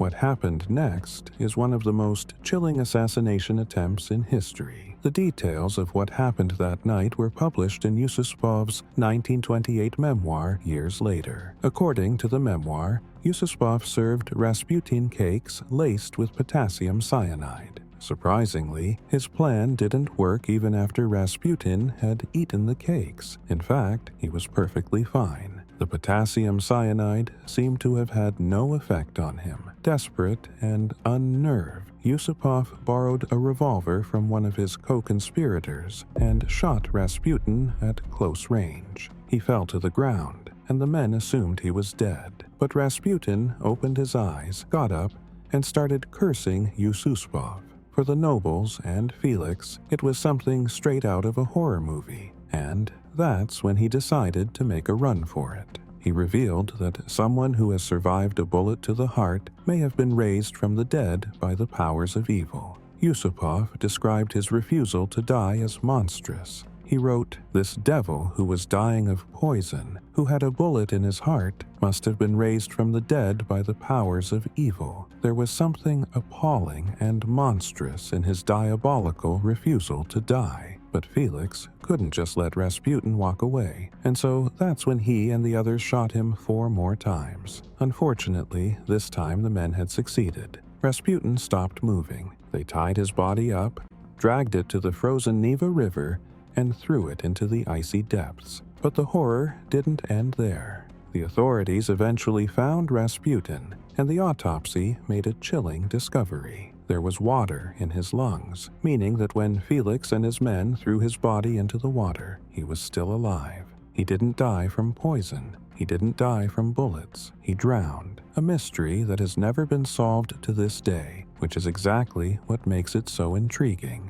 what happened next is one of the most chilling assassination attempts in history. The details of what happened that night were published in Yusupov's 1928 memoir years later. According to the memoir, Yusupov served Rasputin cakes laced with potassium cyanide. Surprisingly, his plan didn't work even after Rasputin had eaten the cakes. In fact, he was perfectly fine. The potassium cyanide seemed to have had no effect on him. Desperate and unnerved, Yusupov borrowed a revolver from one of his co-conspirators and shot Rasputin at close range. He fell to the ground, and the men assumed he was dead. But Rasputin opened his eyes, got up, and started cursing Yusupov. For the nobles and Felix, it was something straight out of a horror movie, and that's when he decided to make a run for it. He revealed that someone who has survived a bullet to the heart may have been raised from the dead by the powers of evil. Yusupov described his refusal to die as monstrous. He wrote, "This devil who was dying of poison, who had a bullet in his heart, must have been raised from the dead by the powers of evil." There was something appalling and monstrous in his diabolical refusal to die. But Felix couldn't just let Rasputin walk away, and so that's when he and the others shot him 4 more times. Unfortunately, this time the men had succeeded. Rasputin stopped moving. They tied his body up, dragged it to the frozen Neva River, and threw it into the icy depths. But the horror didn't end there. The authorities eventually found Rasputin, and the autopsy made a chilling discovery. There was water in his lungs, meaning that when Felix and his men threw his body into the water, he was still alive. He didn't die from poison. He didn't die from bullets. He drowned, a mystery that has never been solved to this day, which is exactly what makes it so intriguing.